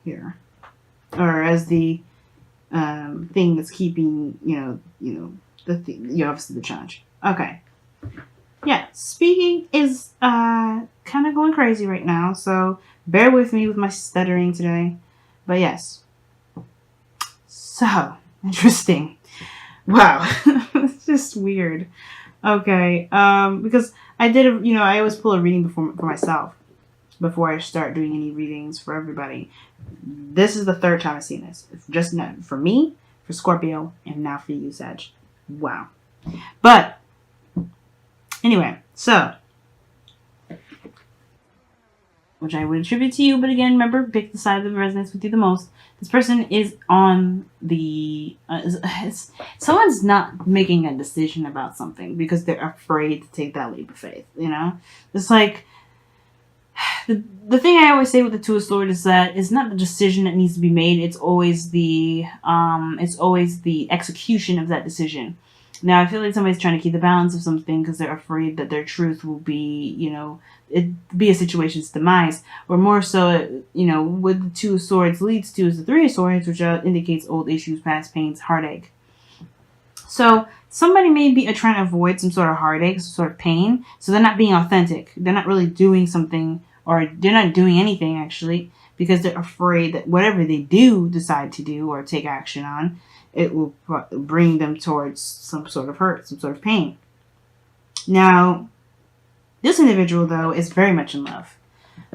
here, or as the thing that's keeping, obviously the charge. Okay. Yeah, speaking is kind of going crazy right now, so bear with me with my stuttering today. But yes. So, interesting. Wow. It's just weird. Okay. Because I did I always pull a reading for myself before I start doing any readings for everybody. This is the third time I've seen this. It's just not for me, for Scorpio, and now for you, Sag. Wow. But anyway, so which I would attribute to you, but again, remember, pick the side that resonates with you the most. This person is on the someone's not making a decision about something because they're afraid to take that leap of faith. It's like the thing I always say with the Two of Swords is that it's not the decision that needs to be made. It's always the execution of that decision. Now, I feel like somebody's trying to keep the balance of something because they're afraid that their truth will be, it be a situation's demise. Or more so, what the Two of Swords leads to is the Three of Swords, which indicates old issues, past pains, heartache. So somebody may be trying to avoid some sort of heartache, some sort of pain. So they're not being authentic. They're not really doing something, or they're not doing anything, actually, because they're afraid that whatever they do decide to do or take action on, it will bring them towards some sort of hurt, some sort of pain. Now, this individual, though, is very much in love.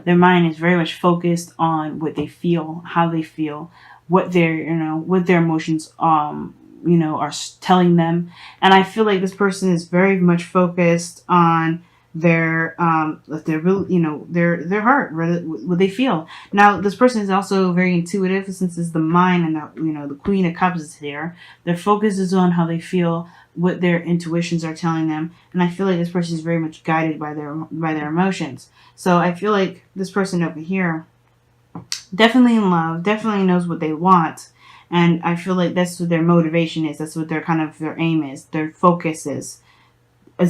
Their mind is very much focused on what they feel, how they feel, what their emotions, are telling them. And I feel like this person is very much focused on their heart, what they feel. Now, this person is also very intuitive, since it's the mind and the Queen of Cups is here. Their focus is on how they feel, what their intuitions are telling them, and I feel like this person is very much guided by their emotions. So I feel like this person over here, definitely in love, definitely knows what they want, and I feel like that's what their motivation is. That's what their aim is. Their focus is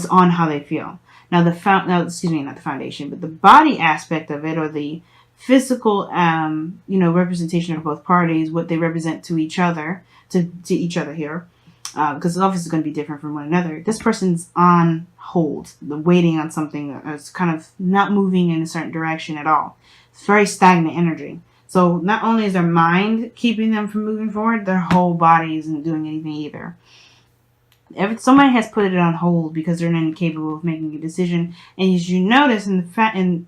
on how they feel. Now not the foundation, but the body aspect of it, or the physical, representation of both parties, what they represent to each other, to each other here, because the office is going to be different from one another. This person's on hold, waiting on something that's kind of not moving in a certain direction at all. It's very stagnant energy. So not only is their mind keeping them from moving forward, their whole body isn't doing anything either. Somebody has put it on hold because they're incapable of making a decision. And as you notice,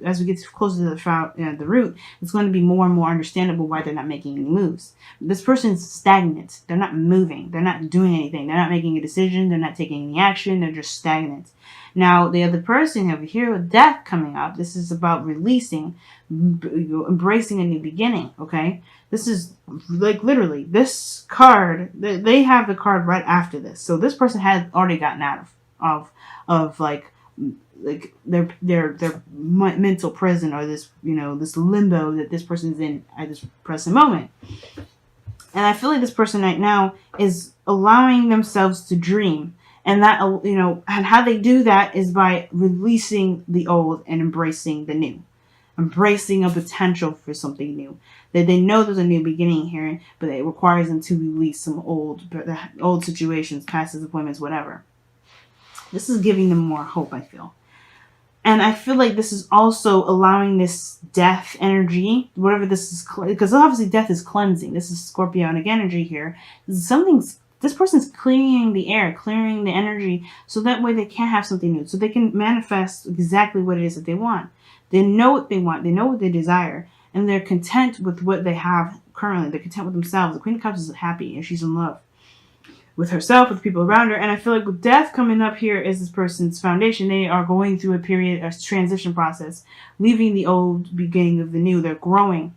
as we get closer to the root, it's going to be more and more understandable why they're not making any moves. This person's stagnant. They're not moving. They're not doing anything. They're not making a decision. They're not taking any action. They're just stagnant. Now, the other person over here with death coming up, this is about releasing, embracing a new beginning, okay? This is like literally this card. They have the card right after this, so this person had already gotten out of like their mental prison, or this this limbo that this person's in at this present moment. And I feel like this person right now is allowing themselves to dream, and that and how they do that is by releasing the old and embracing the new. Embracing a potential for something new. That they know there's a new beginning here, but it requires them to release some old situations, past disappointments, whatever. This is giving them more hope, I feel. And I feel like this is also allowing this death energy, whatever this is, because obviously death is cleansing. This is Scorpionic energy here. This person's clearing the air, clearing the energy, so that way they can have something new, so they can manifest exactly what it is that they want. They know what they want. They know what they desire. And they're content with what they have currently. They're content with themselves. The Queen of Cups is happy, and she's in love with herself, with the people around her. And I feel like with death coming up here is this person's foundation. They are going through a transition process, leaving the old, beginning of the new. They're growing.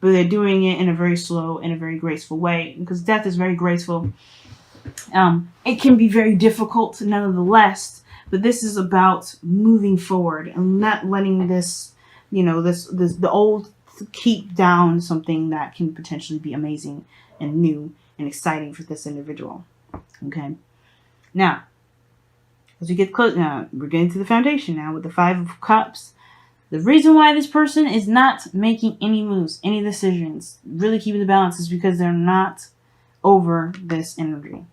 But they're doing it in a very slow and a very graceful way. Because death is very graceful. It can be very difficult, nonetheless. But this is about moving forward and not letting this, the old keep down something that can potentially be amazing and new and exciting for this individual. Okay. Now, as we get close, now we're getting to the foundation now with the Five of Cups. The reason why this person is not making any moves, any decisions, really keeping the balance, is because they're not over this energy.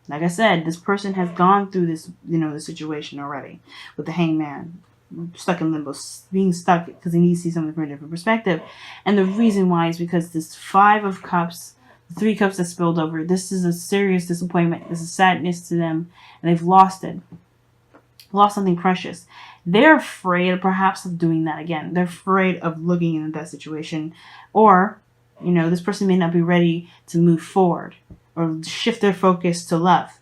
Like I said, this person has gone through this, the situation already with the hangman, stuck in limbo, being stuck because they need to see something from a different perspective. And the reason why is because this 5 of Cups, the 3 cups that spilled over, this is a serious disappointment. This is sadness to them, and they've lost it. Lost something precious. They're afraid perhaps of doing that again. They're afraid of looking into that situation. Or, this person may not be ready to move forward or shift their focus to love.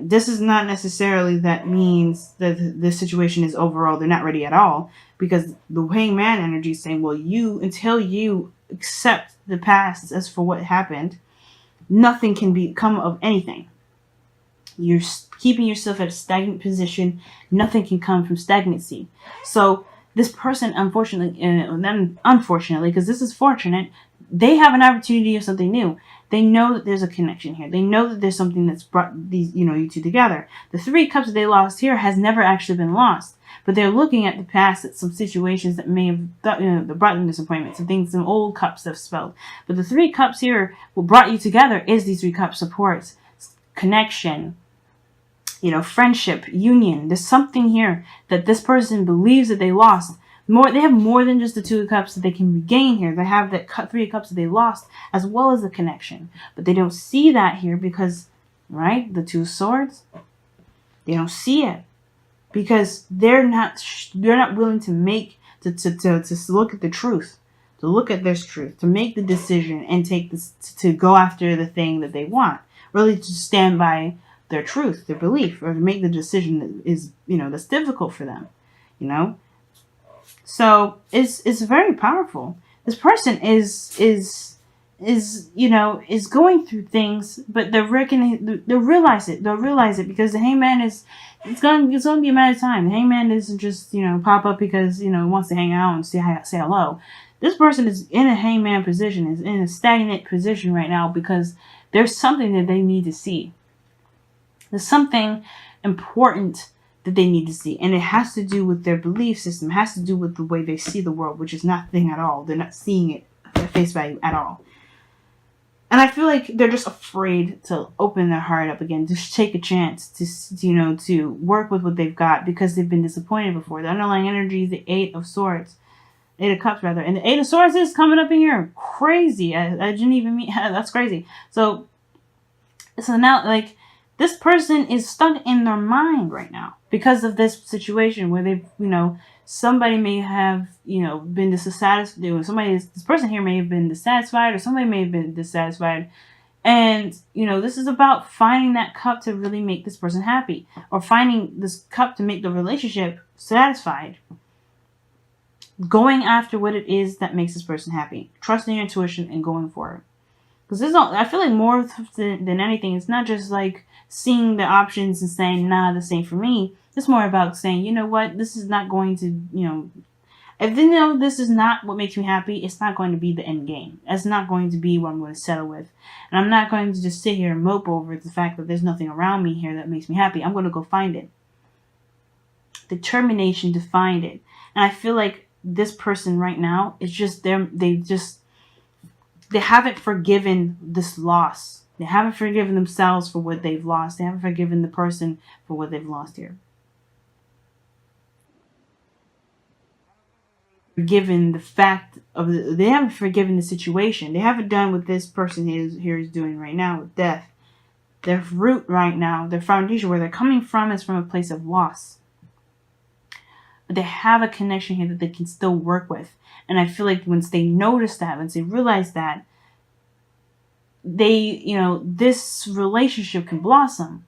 This is not necessarily that means that this situation is overall they're not ready at all, because the hangman energy is saying, well, until you accept the past as for what happened, nothing can become of anything. You're keeping yourself at a stagnant position. Nothing can come from stagnancy. So this person, unfortunately, because this is fortunate, they have an opportunity of something new. They know that there's a connection here. They know that there's something that's brought these, you two together. The 3 cups that they lost here has never actually been lost, but they're looking at the past, at some situations that may have brought them disappointment, some things, some old cups that have spelled. But the 3 cups here, what brought you together is these 3 cups: support, connection, friendship, union. There's something here that this person believes that they lost. They have more than just the 2 cups that they can regain here. They have that 3 cups that they lost, as well as the connection. But they don't see that here because, right, the 2 swords, they don't see it because they're not willing to look at the truth, to look at this truth, to make the decision and take this, to go after the thing that they want, really to stand by their truth, their belief, or to make the decision that is, that's difficult for them, So it's very powerful. This person is going through things, but they'll realize it. They'll realize it because the hangman it's going to be a matter of time. The hangman doesn't just, pop up because, wants to hang out and say hello. This person is in a hangman position, is in a stagnant position right now because there's something that they need to see. There's something important that they need to see. And it has to do with their belief system. It has to do with the way they see the world, which is nothing at all. They're not seeing it at face value at all. And I feel like they're just afraid to open their heart up again, to take a chance, to work with what they've got because they've been disappointed before. The underlying energy is the 8 of Swords. 8 of Cups, rather. And the 8 of Swords is coming up in here. Crazy. I didn't even mean... That's crazy. So now, this person is stuck in their mind right now because of this situation where they've, somebody may have, been dissatisfied. This person here may have been dissatisfied, or somebody may have been dissatisfied. And, this is about finding that cup to really make this person happy, or finding this cup to make the relationship satisfied. Going after what it is that makes this person happy. Trusting your intuition and going for it. Because I feel like more than anything, it's not just seeing the options and saying, nah, this ain't for me. It's more about saying, you know what, this is not going to, if they know this is not what makes me happy, it's not going to be the end game. That's not going to be what I'm going to settle with. And I'm not going to just sit here and mope over the fact that there's nothing around me here that makes me happy. I'm going to go find it. Determination to find it. And I feel like this person right now is just they haven't forgiven this loss. They haven't forgiven themselves for what they've lost. They haven't forgiven the person for what they've lost here. Forgiven the fact of they haven't forgiven the situation. They haven't done what this person here is doing right now with death. Their root right now, their foundation, where they're coming from, is from a place of loss. But they have a connection here that they can still work with. And I feel like once they notice that, once they realize that, this relationship can blossom,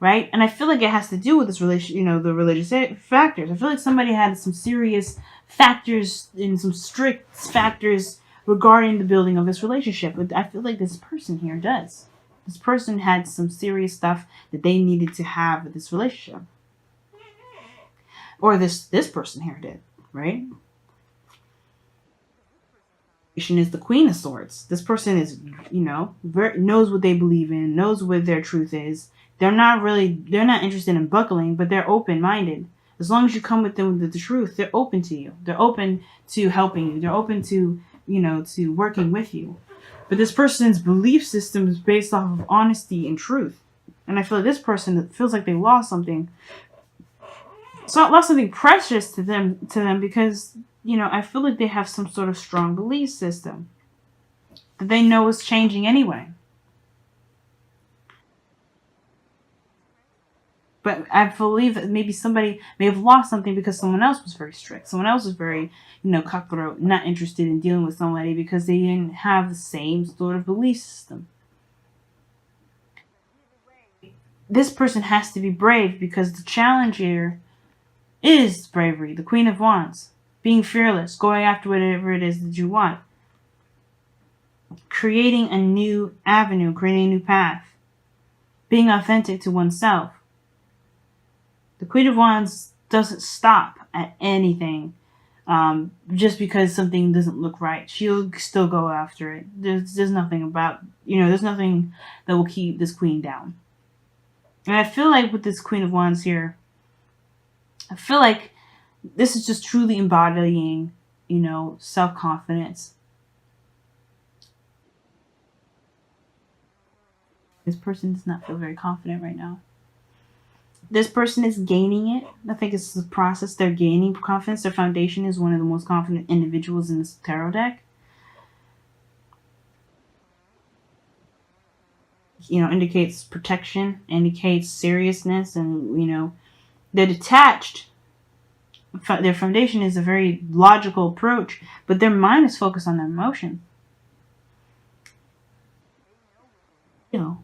right? And I feel like it has to do with this the religious factors. I feel like somebody had some serious factors and some strict factors regarding the building of this relationship. But I feel like this person here does. This person had some serious stuff that they needed to have with this relationship. Or this person here did, right? Is the Queen of Swords. This person is, knows what they believe in, knows what their truth is. They're not interested in buckling, but they're open-minded. As long as you come with them with the truth, they're open to you. They're open to helping you. They're open to, to working with you. But this person's belief system is based off of honesty and truth. And I feel like this person feels like they lost something. So I lost something precious to them because, I feel like they have some sort of strong belief system that they know is changing anyway. But I believe that maybe somebody may have lost something because someone else was very strict. Someone else was very, cutthroat, not interested in dealing with somebody because they didn't have the same sort of belief system. This person has to be brave because the challenge here is bravery, the Queen of Wands. Being fearless, going after whatever it is that you want. Creating a new avenue, creating a new path. Being authentic to oneself. The Queen of Wands doesn't stop at anything just because something doesn't look right. She'll still go after it. There's nothing about, there's nothing that will keep this queen down. And I feel like with this Queen of Wands here, I feel like this is just truly embodying, self-confidence. This person does not feel very confident right now. This person is gaining it. I think it's the process. They're gaining confidence. Their foundation is one of the most confident individuals in this tarot deck. Indicates protection, indicates seriousness, and, they're detached. Their foundation is a very logical approach, but their mind is focused on their emotion. And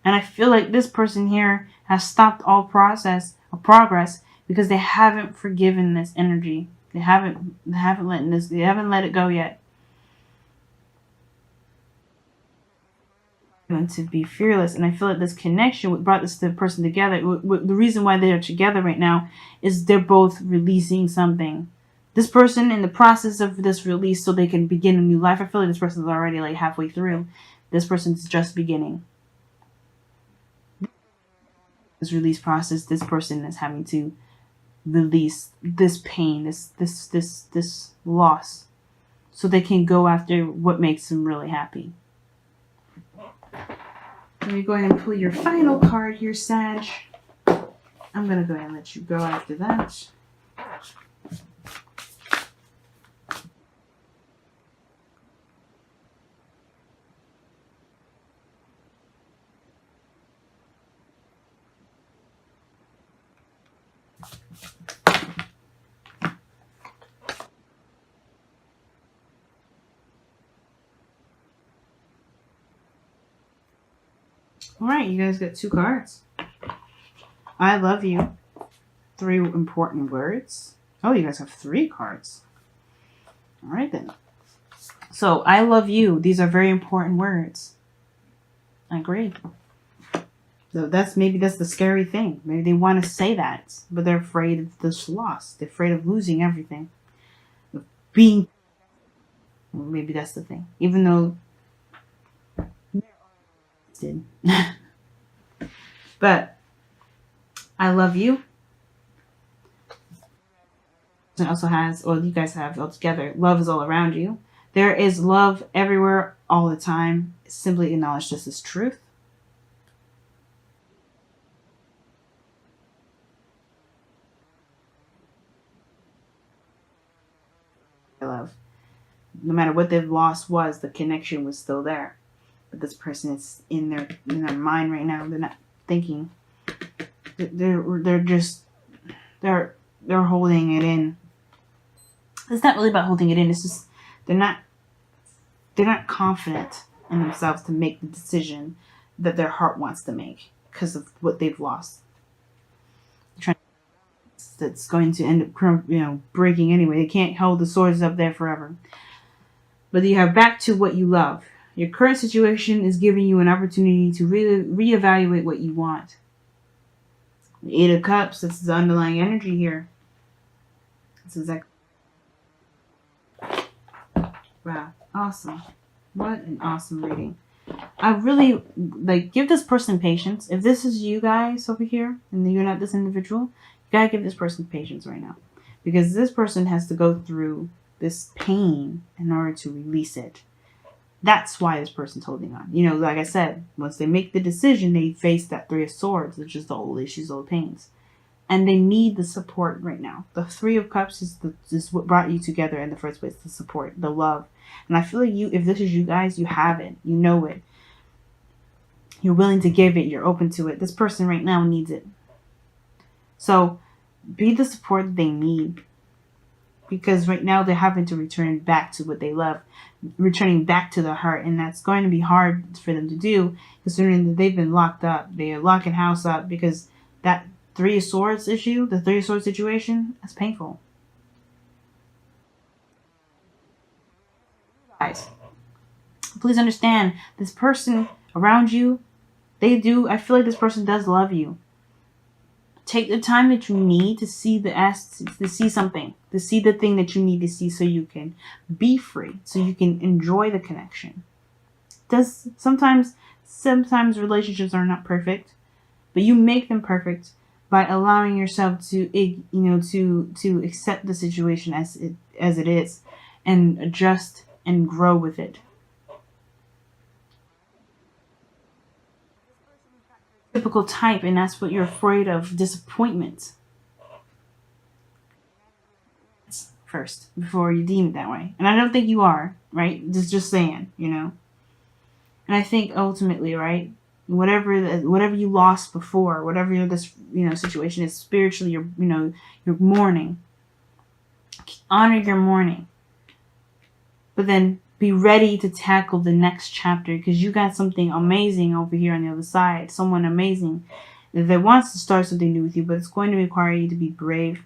I feel like this person here has stopped all process of progress because they haven't forgiven this energy. They haven't let it go yet. And to be fearless, and I feel like this connection, what brought this person together, the reason why they're together right now is they're both releasing something. This person in the process of this release so they can begin a new life. I feel like this person's already like halfway through. This person's just beginning. This release process, this person is having to release this pain, this loss, so they can go after what makes them really happy. Let me go ahead and pull your final card here, Sag. I'm going to go ahead and let you go after that. All right, you guys got 2 cards. I love you. 3 important words. Oh, you guys have 3 cards. All right, then. So, I love you. These are very important words. I agree. So maybe that's the scary thing. Maybe they want to say that, but they're afraid of this loss. They're afraid of losing everything. Maybe that's the thing. Even though did. But I love you. It also has, or you guys have all together, love is all around you. There is love everywhere all the time. Simply acknowledge this as truth. I love. No matter what they've lost was, the connection was still there. But this person is in their mind right now. They're not thinking. They're holding it in. It's not really about holding it in. It's just they're not confident in themselves to make the decision that their heart wants to make because of what they've lost. That's going to end up breaking anyway. They can't hold the swords up there forever. But you have back to what you love. Your current situation is giving you an opportunity to really reevaluate what you want. The 8 of Cups, that's the underlying energy here. That's exactly. Wow, awesome. What an awesome reading. I really, give this person patience. If this is you guys over here, and you're not this individual, gotta give this person patience right now, because this person has to go through this pain in order to release it. That's why this person's holding on. You know, like I said, once they make the decision, they face that Three of Swords, which is the old issues, old pains. And they need the support right now. The Three of Cups is what brought you together in the first place, the support, the love. And I feel like if this is you guys, you have it. You know it. You're willing to give it. You're open to it. This person right now needs it. So be the support they need. Because right now they're having to return back to what they love, returning back to the heart, and that's going to be hard for them to do, considering that they've been locked up. They are locking house up because that Three of Swords issue, the Three of Swords situation, that's painful. Guys, please understand, this person around you, I feel like this person does love you. Take the time that you need to see to see something, to see the thing that you need to see, so you can be free, so you can enjoy the connection. Sometimes relationships are not perfect, but you make them perfect by allowing yourself to to accept the situation as it is, and adjust and grow with it. Typical type, and that's what you're afraid of, disappointment first before you deem it that way. And I don't think you are, right? Just saying, And I think ultimately, right, whatever you lost before, whatever this situation is spiritually, you're mourning. Honor your mourning, but then be ready to tackle the next chapter, because you got something amazing over here on the other side. Someone amazing that wants to start something new with you, but it's going to require you to be brave.